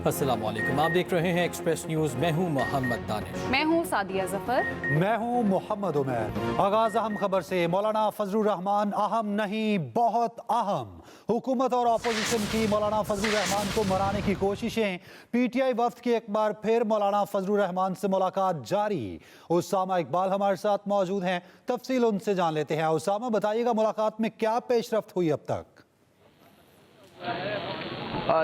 अस्सलाम वालेकुम, आप देख रहे हैं एक्सप्रेस न्यूज। मैं हूं मोहम्मद दानिश। मैं हूं सादिया जफर। मैं हूं मोहम्मद उमैर। आगाज अहम खबर से। मौलाना फजलुर रहमान अहम नहीं बहुत अहम। हुकूमत और अपोजिशन की मौलाना फजलुर रहमान को मनाने की कोशिशें। पीटीआई वफ्द की एक बार फिर मौलाना फजलुर रहमान से मुलाकात जारी। उसामा इकबाल हमारे साथ मौजूद हैं, तफसील उनसे जान लेते हैं। उसामा, बताइएगा मुलाकात में क्या पेशरफ्त हुई अब तक?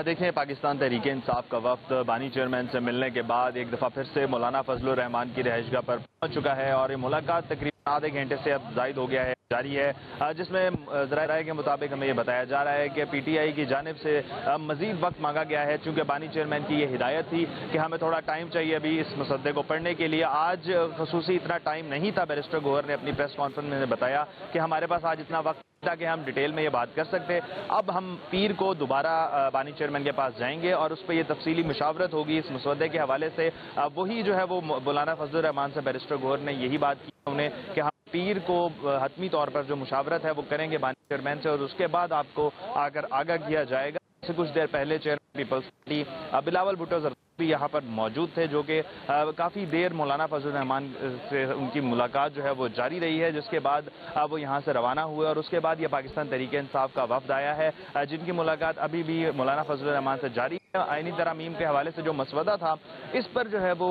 देखिए, पाकिस्तान तहरीक इंसाफ का वफ्द बानी चेयरमैन से मिलने के बाद एक दफ़ा फिर से मौलाना फजलुर रहमान की रिहाइशगाह पर पहुंच चुका है और ये मुलाकात तकरीबन आधे घंटे से अब जायद हो गया है, जारी है, जिसमें ज़राए के मुताबिक हमें ये बताया जा रहा है कि पीटीआई की जानिब से मजीद वक्त मांगा गया है, चूँकि बानी चेयरमैन की ये हिदायत थी कि हमें थोड़ा टाइम चाहिए अभी इस मसद्दे को पढ़ने के लिए। आज खसूसी इतना टाइम नहीं था। बैरिस्टर गौहर ने अपनी प्रेस कॉन्फ्रेंस में बताया कि हमारे पास आज इतना वक्त ताकि हम डिटेल में ये बात कर सकते। अब हम पीर को दोबारा बानी चेयरमैन के पास जाएंगे और उस पर यह तफसीली मुशावरत होगी इस मसवदे के हवाले से। वही जो है वो मौलाना फजलुर रहमान से बैरिस्टर गौहर ने यही बात की उन्हें कि हम पीर को हतमी तौर पर जो मुशावरत है वो करेंगे बानी चेयरमैन से और उसके बाद आपको आगाह किया जाएगा। कुछ देर पहले चेयरमैन पीपल्स पार्टी बिलावल भुट्टो जरदारी भी यहाँ पर मौजूद थे, जो कि काफ़ी देर मौलाना फजलुर रहमान से उनकी मुलाकात जो है वो जारी रही है, जिसके बाद वो यहाँ से रवाना हुए और उसके बाद ये पाकिस्तान तहरीक इंसाफ का वफ्द आया है, जिनकी मुलाकात अभी भी मौलाना फजलुर रहमान से जारी है। आईनी तरामीम के हवाले से जो मसवदा था इस पर जो है वो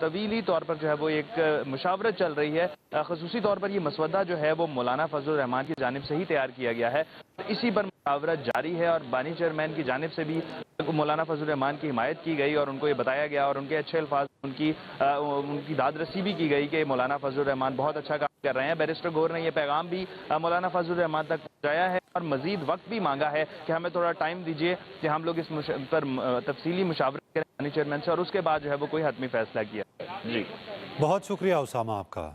तवीली तौर पर जो है वो एक मुशावरत चल रही है। खसूसी तौर पर ये मसवदा जो है वो मौलाना फजलुर रहमान की जानिब से ही तैयार किया गया है, इसी पर मुशावरत जारी है और बानी चेयरमैन की जानिब से भी मौलाना फजलुर रहमान की हिमायत की गई और उनको ये बताया गया और उनके अच्छे अल्फाज उनकी दादरसी भी की गई कि मौलाना फजलुर रहमान बहुत अच्छा काम कर रहे हैं। बैरिस्टर गौहर ने यह पैगाम भी मौलाना फजलुर रहमान तक पहुंचाया है और मजीद वक्त भी मांगा है कि हमें थोड़ा टाइम दीजिए कि हम लोग इस पर तफसीली मुशावरत करें बानी चेयरमैन से और उसके बाद जो है वो कोई हतमी फैसला किया। जी, बहुत शुक्रिया उसामा आपका।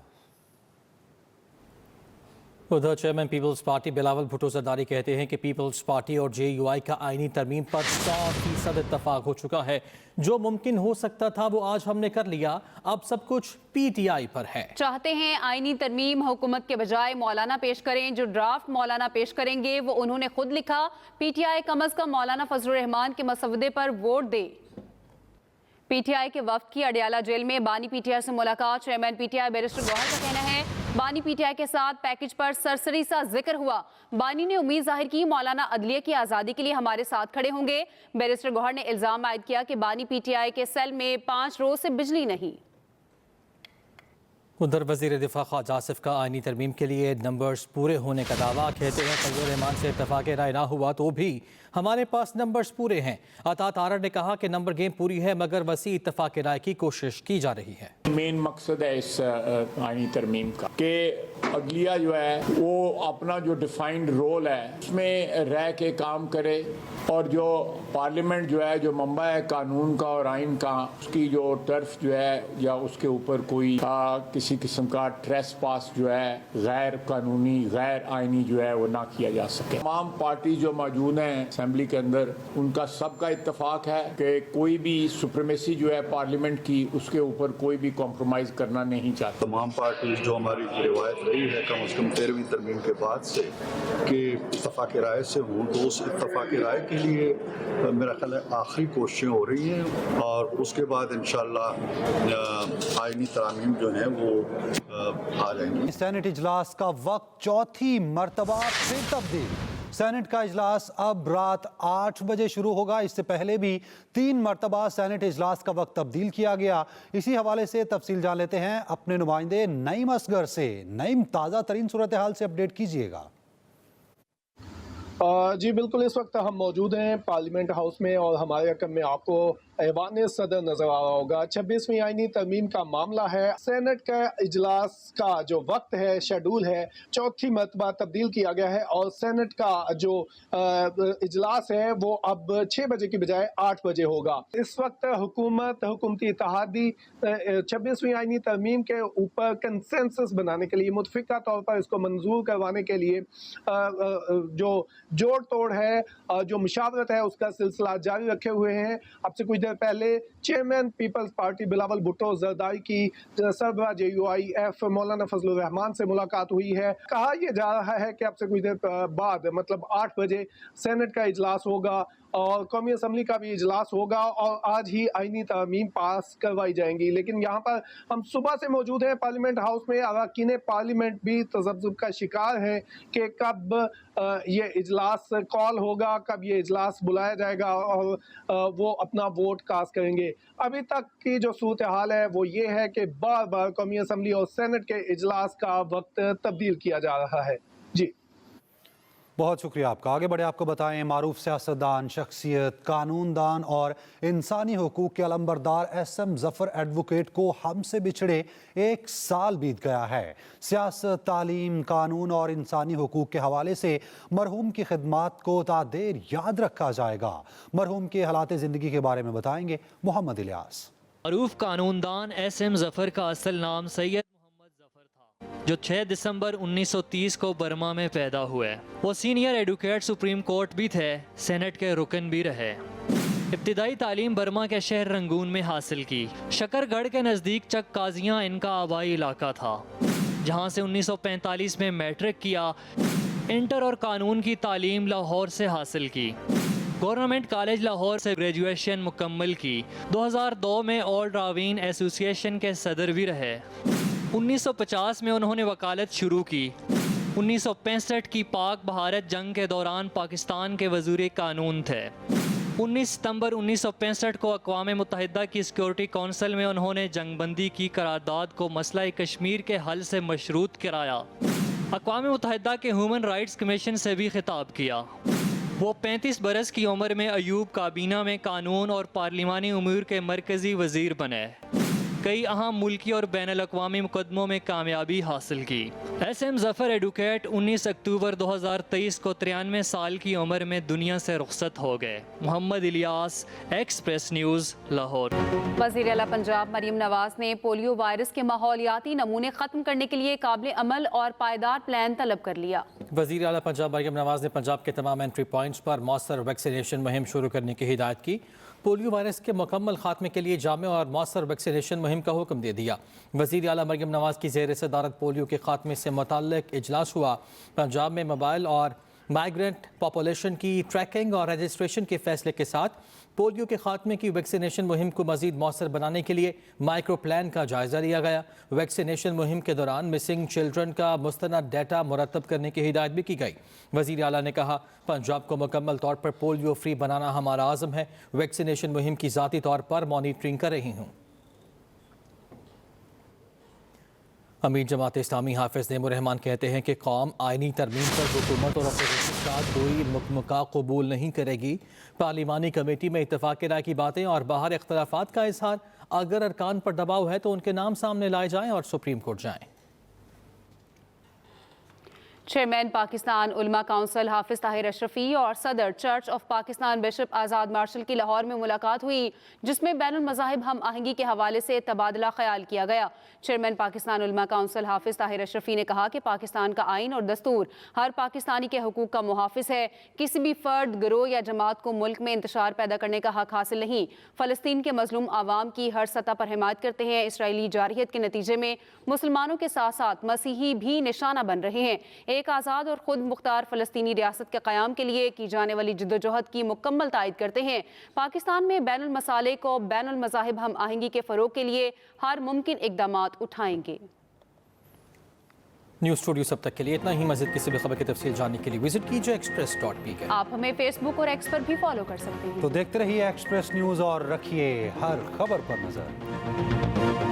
उधर चेयरमैन पीपल्स पार्टी बिलावल भुट्टो जरदारी कहते हैं कि पीपल्स पार्टी और जेयूआई का आईनी तरमीम पर 100% इत्तफाक हो चुका है। जो मुमकिन हो सकता था वो आज हमने कर लिया, अब सब कुछ पीटीआई पर है। चाहते हैं आईनी तरमीम हुकूमत के बजाय मौलाना पेश करें। जो ड्राफ्ट मौलाना पेश करेंगे वो उन्होंने खुद लिखा। पीटीआई कम अज कम मौलाना फजलुर रहमान के मसवदे पर वोट दे। पीटीआई के वफ्द की अडियाला जेल में बानी पीटीआई से मुलाकात। चेयरमैन पीटीआई बैरिस्टर गौहर का कहना है बानी पीटीआई के साथ पैकेज पर सरसरी सा जिक्र हुआ। बानी ने उम्मीद जाहिर की मौलाना अदलिया की आज़ादी के लिए हमारे साथ खड़े होंगे। बैरिस्टर गौहर ने इल्जाम आयद किया कि बानी पीटीआई के सेल में 5 रोज से बिजली नहीं। उधर वज़ीर दिफा ख्वाजा आसिफ का आईनी तरमीम के लिए नंबर्स पूरे होने का दावा। कहते हैं फजलुर रहमान से इत्तफाक़ राय ना हुआ तो भी हमारे पास नंबर्स पूरे हैं। अता तारड़ ने कहा कि नंबर गेम पूरी है मगर वसी इत्तफाक़ राय की कोशिश की जा रही है। मेन मकसद है इस आईनी तरमीम का कि अदलिया जो है वो अपना जो डिफाइंड रोल है उसमें रह के काम करे और जो पार्लियामेंट जो है जो मंबा है कानून का और आइन का, उसकी जो टर्फ जो है या उसके ऊपर कोई किसी किस्म का ट्रेस पास जो है गैर कानूनी गैर आइनी जो है वो ना किया जा सके। तमाम पार्टी जो मौजूद हैं असेंबली के अंदर उनका सबका इत्तफाक है कि कोई भी सुप्रीमेसी जो है पार्लियामेंट की उसके ऊपर कोई भी कॉम्प्रोमाइज़ करना नहीं चाहती। तमाम पार्टीज जो हमारी रिवायत रही है कम से कम 13वीं तरमीम के बाद से कि इत्तफाक़ राय से हूँ, तो उस इत्तफाक़ राय के लिए मेरा ख्याल है आखिरी कोशिशें हो रही हैं और उसके बाद इंशाअल्लाह आईनी तरामीम जो हैं वो आ जाएंगी। सेनेट इजलास का वक्त चौथी मरतबा फिर तब्दील। सेनेट का इजलास अब रात 8 बजे शुरू होगा। इससे पहले भी 3 मरतबा सेनेट इजलास का वक्त तब्दील किया गया। इसी हवाले से तफसील जान लेते हैं अपने नुमाइंदे नईम असगर से। नईम, ताज़ा तरीन सूरत हाल से अपडेट कीजिएगा। जी बिल्कुल, इस वक्त हम मौजूद हैं पार्लियामेंट हाउस में और हमारे अकम में आपको ऐवान सदर नजर आ रहा होगा। 26वीं आईनी तरमीम का मामला है। सेनेट का इजलास का जो वक्त है, शेड्यूल है, चौथी मरतबा तब्दील किया गया है और सेनेट का जो इजलास है वो अब 6 बजे की बजाय 8 बजे होगा। इस वक्त हुकूमती इत्तेहादी 26वीं आईनी तरमीम के ऊपर कंसेंसस बनाने के लिए, मुतफिका तौर पर इसको मंजूर करवाने के लिए जो जोड़ तोड़ है, जो मुशावरत है, उसका सिलसिला जारी रखे हुए हैं। अब से कुछ देर पहले चेयरमैन पीपल्स पार्टी बिलावल भुट्टो जरदारी की सरबराह JUIF मौलाना फजलुर रहमान से मुलाकात हुई है। कहा यह जा रहा है कि अब से कुछ देर बाद मतलब 8 बजे सेनेट का इजलास होगा और कौमी असम्बली का भी इजलास होगा और आज ही आईनी तरमीम पास करवाई जाएंगी। लेकिन यहाँ पर हम सुबह से मौजूद हैं पार्लियामेंट हाउस में। अरकान पार्लियामेंट भी तज़ब्ज़ुब का शिकार है कि कब ये इजलास कॉल होगा, कब ये इजलास बुलाया जाएगा और वो अपना वोट कास्ट करेंगे। अभी तक की जो सूरत हाल है वो ये है कि बार बार कौमी असम्बली और सेनेट के इजलास का वक्त तब्दील किया जा रहा है। जी बहुत शुक्रिया आपका। आगे बढ़े आपको बताएं, मारूफ सियासतदान, शख्सियत, कानूनदान और इंसानी हुकूक के अलंबरदार SM ज़फ़र एडवोकेट को हमसे बिछड़े 1 साल बीत गया है। सियासत, तालीम, कानून और इंसानी हुकूक के हवाले से मरहूम की खिदमात को तादेर याद रखा जाएगा। मरहूम के हालात ज़िंदगी के बारे में बताएंगे मोहम्मद इलियास। मारूफ कानूनदान SM ज़फ़र का असल नाम सैयद जो 6 दिसंबर 1930 को बर्मा में पैदा हुए। वो सीनियर एडवोकेट सुप्रीम कोर्ट भी थे, सेनेट के रुकन भी रहे। इब्तिदाई तालीम बर्मा के शहर रंगून में हासिल की। शकरगढ़ के नज़दीक चक काजियाँ इनका आबाई इलाका था, जहाँ से 1945 में मैट्रिक किया। इंटर और कानून की तालीम लाहौर से हासिल की। गवर्नमेंट कॉलेज लाहौर से ग्रेजुएशन मुकम्मल की। 2002 में ऑल रावीन एसोसिएशन के सदर भी रहे। 1950 में उन्होंने वकालत शुरू की। 1965 की पाक भारत जंग के दौरान पाकिस्तान के वज़ीर कानून थे। 19 सितंबर 1965 को अक़वाम मुत्तहिदा की सिक्योरिटी कौंसिल में उन्होंने जंगबंदी की करारदाद को मसला कश्मीर के हल से मशरूत कराया। अक़वाम मुत्तहिदा के ह्यूमन राइट्स कमीशन से भी खिताब किया। वो 35 बरस की उम्र में अयूब काबीना में कानून और पार्लिमानी उमूर के मरकज़ी वज़ीर बने। कई अहम मुल्की और बैनुल अक़वामी मुकदमों में कामयाबी हासिल की। SM ज़फ़र एडवोकेट 19 अक्टूबर 2023 को 93 साल की उम्र में दुनिया से रुखसत हो गए। मोहम्मद इलियास, एक्सप्रेस न्यूज़, लाहौर। वज़ीर आला पंजाब मरीम नवाज ने पोलियो वायरस के माहौलियाती नमूने ख़त्म करने के लिए काबिल अमल और पायदार प्लान तलब कर लिया। वज़ीर आला पंजाब मरीम नवाज ने पंजाब के तमाम एंट्री पॉइंट्स पर मौसर वैक्सीनेशन मुहिम शुरू करने की हिदायत की। पोलियो वायरस के मुकम्मल खात्मे के लिए जामे और मौसर वैक्सीनेशन मुहिम का हुक्म दे दिया। वज़ीर आला मरीम नवाज की ज़ेर सदारत पोलियो के खात्मे से मुतल्लिक़ इजलास हुआ। पंजाब में मोबाइल और माइग्रेंट पॉपुलेशन की ट्रैकिंग और रजिस्ट्रेशन के फैसले के साथ पोलियो के खात्मे की वैक्सीनेशन मुहिम को मज़ीद मौसर बनाने के लिए माइक्रो प्लान का जायज़ा लिया गया। वैक्सीनेशन मुहिम के दौरान मिसिंग चिल्ड्रन का मुस्तनद डाटा मुरतब करने की हिदायत भी की गई। वज़ीर आला ने कहा, पंजाब को मुकम्मल तौर पर पोलियो फ्री बनाना हमारा आज़म है। वैक्सीनेशन मुहिम की ज़ाती तौर पर मॉनिटरिंग कर रही हूँ। अमीर जमात इस्लामी हाफिज़ नेमुर रहमान कहते हैं कि कौम आइनी तरमीम पर हुकूमत और अपोजिशन का कोई मुकमका कबूल नहीं करेगी। पार्लिमानी कमेटी में इत्तफाक राय की बातें और बाहर इख्तलाफात का इजहार, अगर अरकान पर दबाव है तो उनके नाम सामने लाए जाएं और सुप्रीम कोर्ट जाएं। चेयरमैन पाकिस्तान उलमा काउंसिल हाफिज ताहिर अशरफी और सदर church of Pakistan bishop Azad Marshall की लाहौर में मुलाकात हुई, जिसमें बैनुल मज़ाहिब हम आहंगी के हवाले से तबादला ख्याल किया गया। चेयरमैन पाकिस्तान उलमा काउंसिल हाफिज ताहिर अशरफी ने कहा कि पाकिस्तान का आइन और दस्तूर हर पाकिस्तानी के हकूक़ का मुहाफिज है। किसी भी फ़र्द, गिरोह या जमात को मुल्क में इंतशार पैदा करने का हक हासिल नहीं। फ़लस्तीन के मजलूम आवाम की हर सतह पर हिमायत करते हैं। इसराइली जारहियत के नतीजे में मुसलमानों के साथ साथ मसीही भी निशाना बन रहे हैं। एक आज़ाद और खुद मुख्तार फ़लस्तीनी रियासत के क़याम के लिए की जाने वाली जिद्दोजहद की मुकम्मल तायद करते हैं। पाकिस्तान में बैनुल मसालिक को बैनुल मज़ाहिब हम आहंगी के फ़रोग़ के लिए हर मुमकिन इक़दामात उठाएंगे। न्यूज़ स्टूडियो सब तक के लिए इतना ही। मज़ीद किसी भी खबर की तफसील जानने के लिए विजिट कीजिए express.pk। आप हमें फेसबुक और एक्स पर भी फॉलो कर सकते हैं। तो देखते रहिए एक्सप्रेस न्यूज़ और रखिए हर खबर पर नजर।